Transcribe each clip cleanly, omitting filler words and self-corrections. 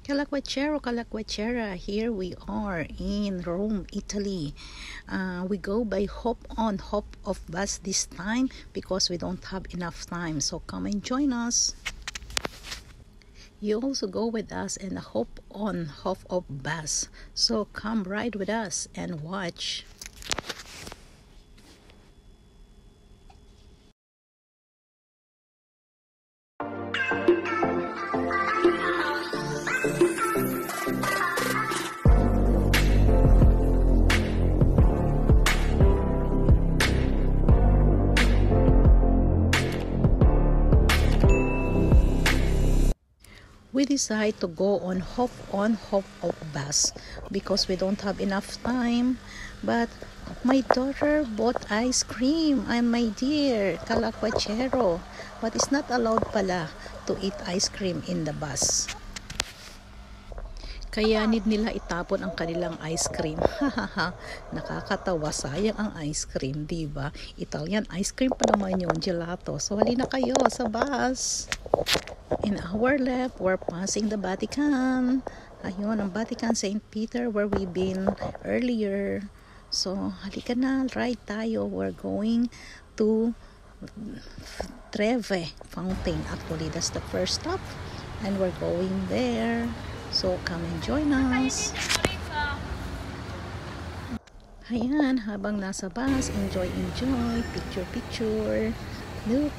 Calaquacero, Calaquacera, here we are in Rome, Italy. We go by hop on, hop off bus this time because we don't have enough time. So come and join us. You also go with us in a hop on, hop off bus. So come ride with us and watch. We decide to go on, hop off bus because we don't have enough time. But my daughter bought ice cream, and my dear Calaquachero, but it's not allowed pala to eat ice cream in the bus. Kaya need nila itapon ang kanilang ice cream. Hahaha, nakakatawa, sayang ang ice cream, diba? Italian ice cream pa naman yung gelato. So halina kayo sa bus. In our left, we're passing the Vatican. Ayun, ang Vatican, St. Peter, where we've been earlier. So, halika na, ride tayo. We're going to Trevi Fountain. Actually, that's the first stop. And we're going there. So, come and join us. Ayan, habang nasa bus, enjoy, picture. Look,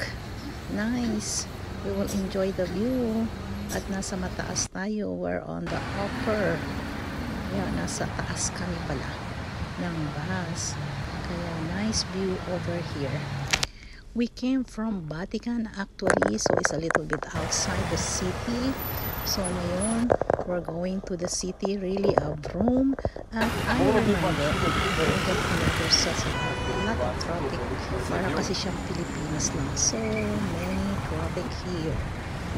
nice. We will enjoy the view. At nasa mataas tayo. We're on the upper. Ayan, nasa taas kami pala ng bus. Kaya nice view over here. We came from Vatican actually, so it's a little bit outside the city. So ngayon, we're going to the city really of Rome. At I remember, there's such a lot of traffic. Para kasi siyang Pilipinas lang. So many traffic here.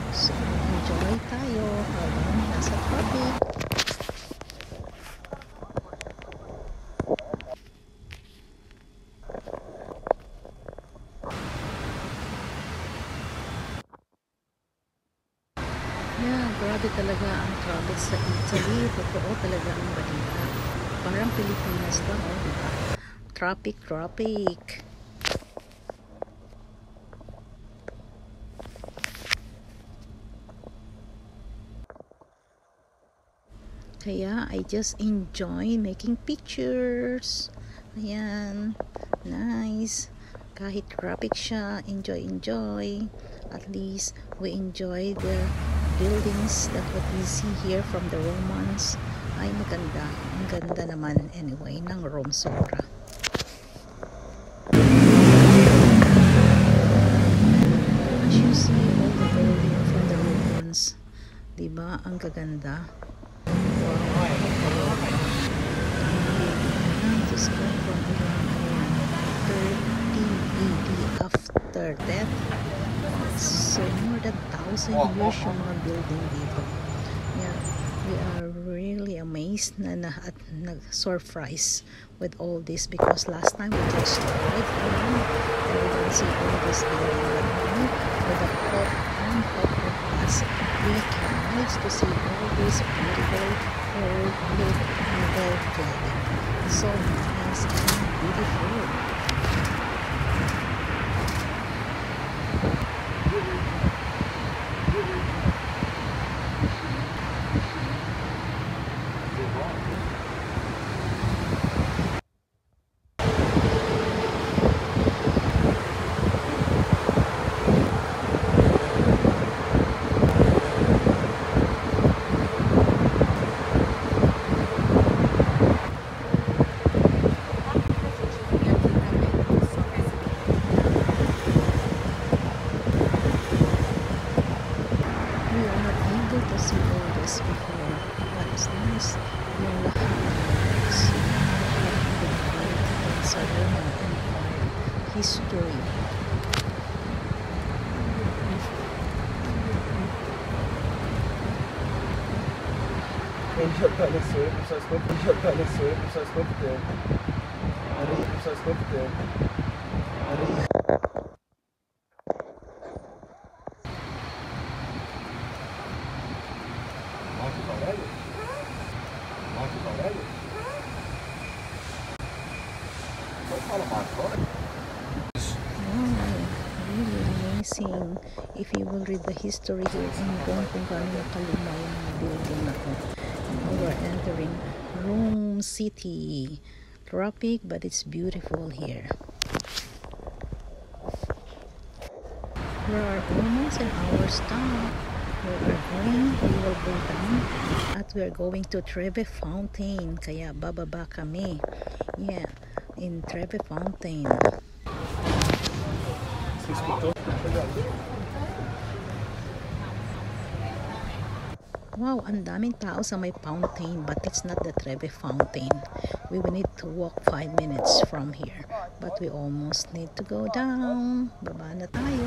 So enjoy tayo habang nasa traffic. Yeah, grabe talaga ang traffic sa Italy. Totoo talaga ang balita. Parang Pilipinas lang, oh, diba? Traffic. Kaya I just enjoy making pictures. Ayan, nice. Kahit traffic siya, enjoy. At least we enjoy the buildings that what we see here from the Romans. Ay, maganda. Ang ganda naman anyway ng Rome sobra. As you see all the building from the Romans, diba? Ang gaganda. Just come from around 13 AD after that. So more than 1,000 years yung mga building dito. Yeah, we are really amazed at nag-surprise with all this because last time we just drive around and we don't see all this building. But now with the hop of us, we can manage to see all this beautiful old medieval building. So nice and beautiful. To see all this before. What is nice? Yung lahat ng works sa Roman Empire history. Já apareceu, pessoas quanto tempo. Pessoas quanto tempo. Aurélio? Marcos Aurélio? Não fala Marcos Aurélio. Wow, really amazing. If you will read the history here in Rome, kung gaano nakaluma yung mga building na to. And we're entering Rome City. Tropic, but it's beautiful here. We are almost an hour stop. We will go down at we are going to Trevi Fountain. Kaya bababa kami. Yeah, in Trevi Fountain. Você escutou? Wow, ang daming tao sa may fountain, but it's not the Trevi Fountain. We will need to walk 5 minutes from here, but we almost need to go down. Baba na tayo.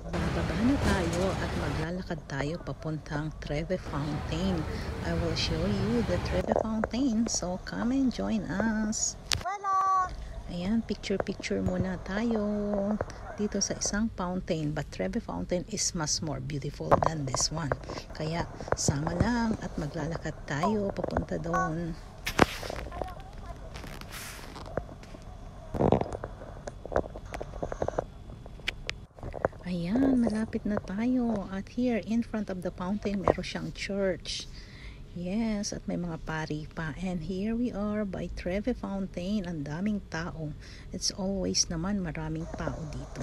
Bababa na tayo at maglalakad tayo papuntang Trevi Fountain. I will show you the Trevi Fountain, so come and join us. Ayan, picture muna tayo dito sa isang fountain, but Trevi Fountain is much more beautiful than this one. Kaya sama lang at maglalakad tayo papunta doon. Ayan, malapit na tayo. At here in front of the fountain, meron siyang church. Yes, at may mga pari pa. And here we are by Trevi Fountain. Ang daming tao. It's always naman maraming tao dito.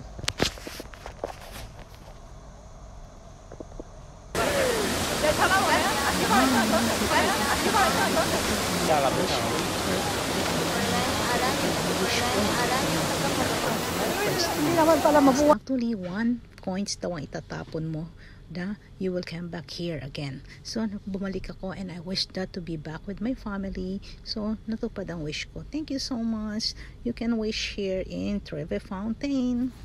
Actually, 1 points daw ang itatapon mo. You will come back here again. So bumalik ako and I wish that to be back with my family. So natupad ang wish ko. Thank you so much. You can wish here in Trevi Fountain.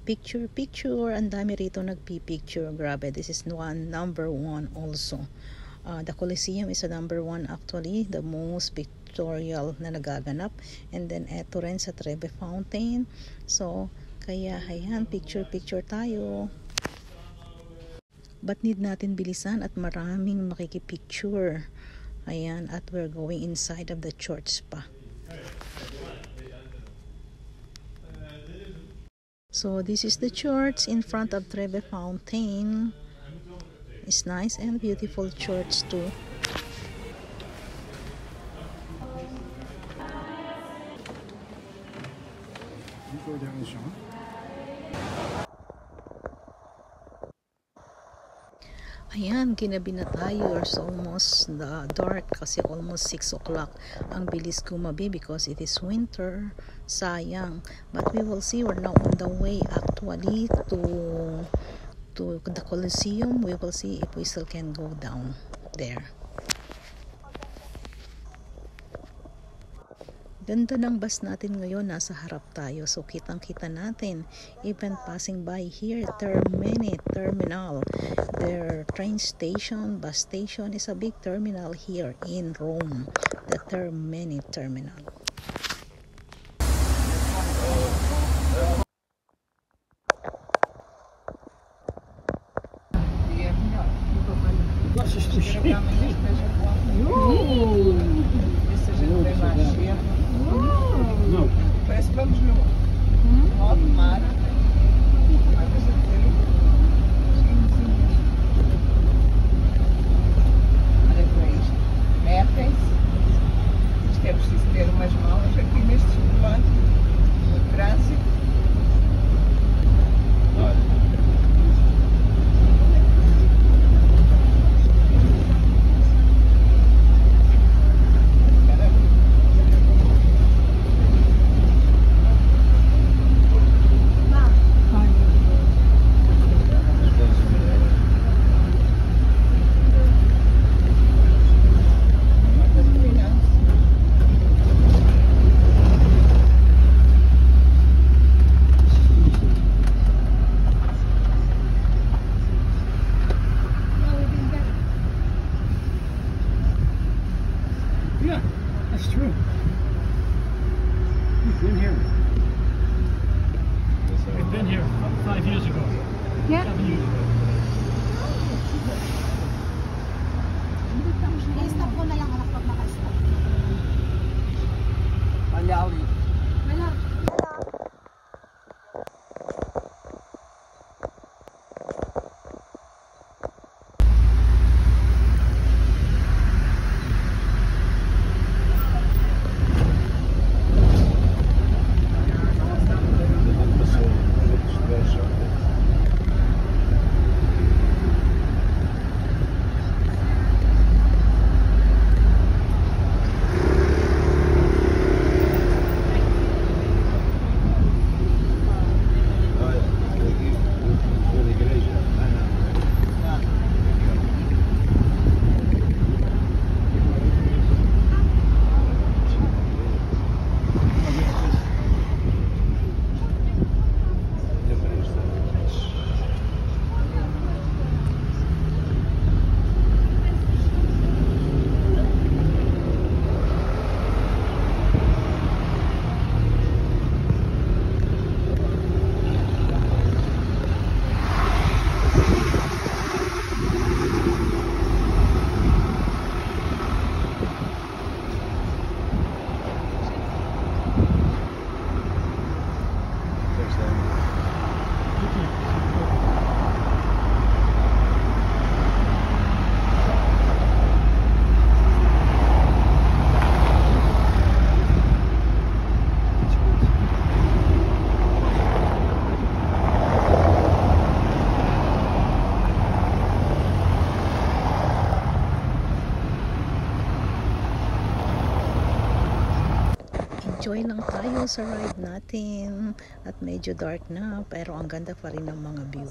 Picture, ang dami rito nagpipicture. Grabe, this is number 1 also. The Colosseum is a number 1 actually, the most pictorial na nagaganap. And then eto rin sa Trevi Fountain. So kaya ayan, picture tayo. But need natin bilisan at maraming makikipicture. Ayan, at we're going inside of the church pa. So this is the church in front of Trevi Fountain. It's nice and beautiful church too. Ayan, ginabi na tayo. It's almost dark kasi almost 6 o'clock. Ang bilis gumabi because it is winter. Sayang. But we will see. We're now on the way actually to the Colosseum. We will see if we still can go down there. Ganda ng bus natin ngayon, nasa harap tayo. So kitang-kita natin. Even passing by here, Terminal. Their train station, bus station is a big terminal here in Rome. The Termini Terminal. Parece que vamos no alto mar. Olha para isto. Metem-se. Isto é preciso ter umas malas aqui neste volante. No trânsito. Yeah, that's true. We've been here. We've been here 5 years ago. Yeah. 7 years ago. I-stop mo na lang anak pag naka-stop. Malawi. Wala. Enjoy lang tayo sa ride natin at medyo dark na pero ang ganda pa rin ng mga view.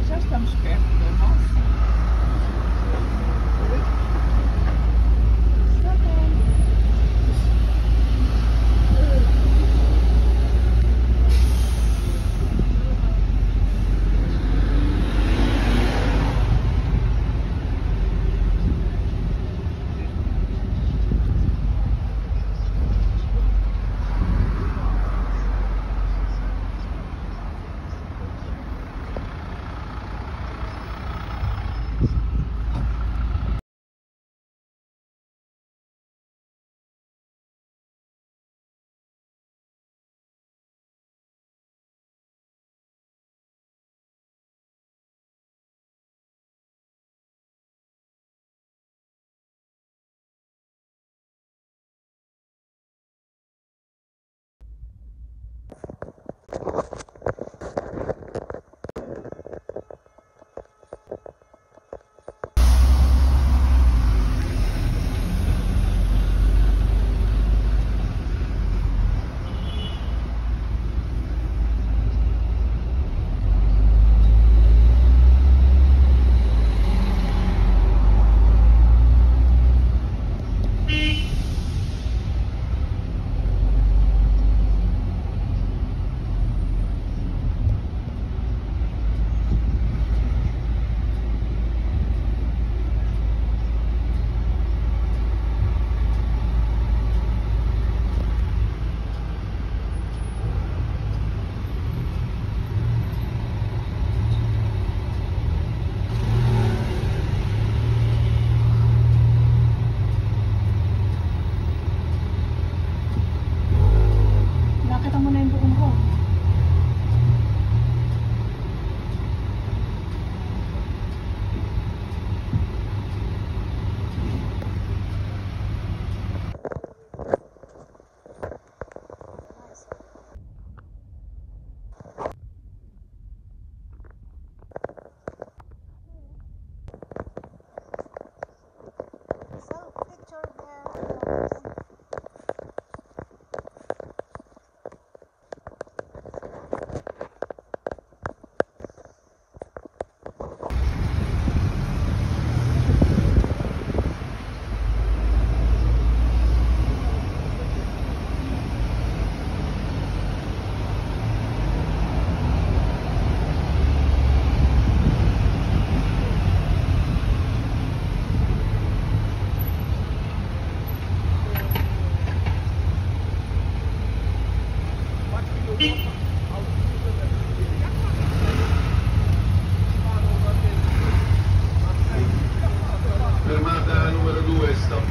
Já estamos perto da nossa.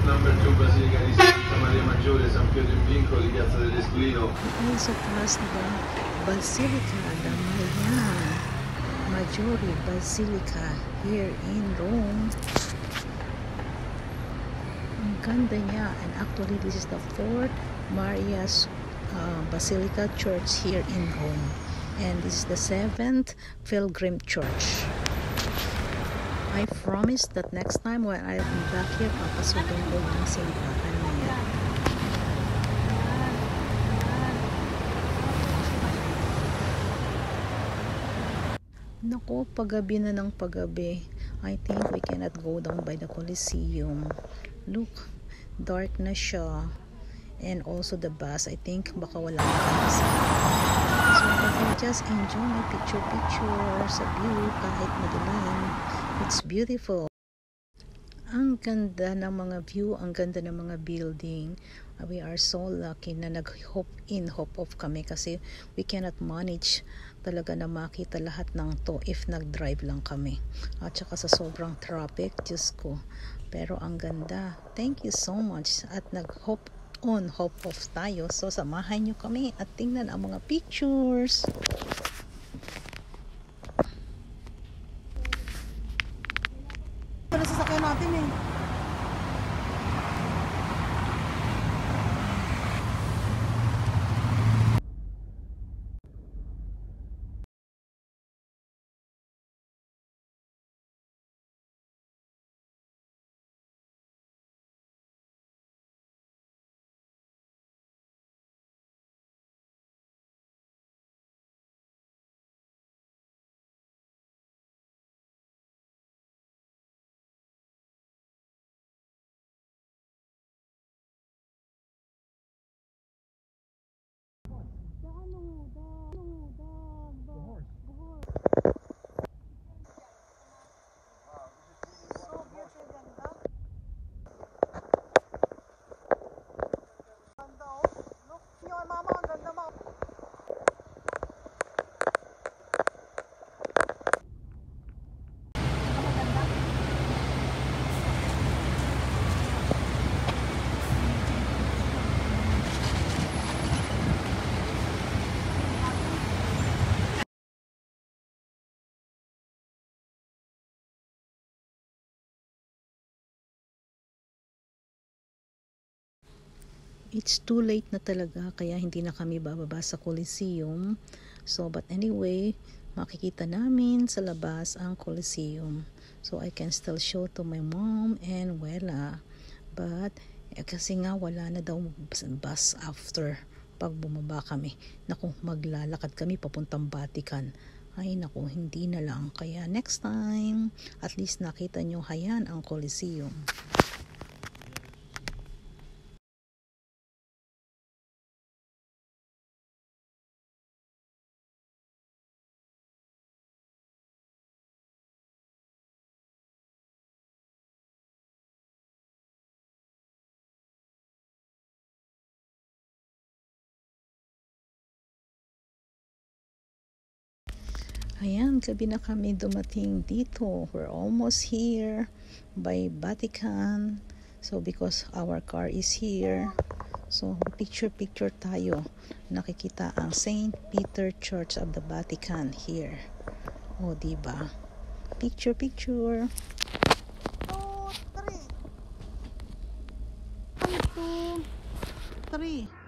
Number 2 Basilica di Santa Maria Maggiore, San Pietro in Vincoli, Piazza dell'Esquilino. We also passed the Basilica de Maria Maggiore Basilica here in Rome. Ang ganda niya, and actually this is the 4th Maria's Basilica Church here in Rome, and this is the 7th Pilgrim Church. I promise that next time when I'm back here, papasukin ko yung simbahan na yan. Naku, paggabi na ng paggabi. I think we cannot go down by the Colosseum. Look, dark na siya. And also the bus, I think baka wala na kami sa. So I can just enjoy picture sa view kahit madilim. It's beautiful. Ang ganda ng mga view, ang ganda ng mga building. We are so lucky na nag-hop off kami kasi we cannot manage talaga na makita lahat ng to if nag-drive lang kami. At saka sa sobrang traffic, Diyos ko. Pero ang ganda. Thank you so much. At nag-hop off tayo. So samahan nyo kami at tingnan ang mga pictures. Pero sasakyan natin eh. It's too late na talaga kaya hindi na kami bababa sa Colosseum. So but anyway, makikita namin sa labas ang Colosseum. So I can still show to my mom and Wella. But kasi nga wala na daw bus after pag bumaba kami. Naku, maglalakad kami papuntang Vatican. Ay naku, hindi na lang. Kaya next time, at least nakita nyo hayan ang Colosseum. Ayan, gabi na kami dumating dito. We're almost here by Vatican. So because our car is here, so picture tayo. Nakikita ang St. Peter Church of the Vatican here. O, diba? Picture. 2, 3. 1, 2, 3.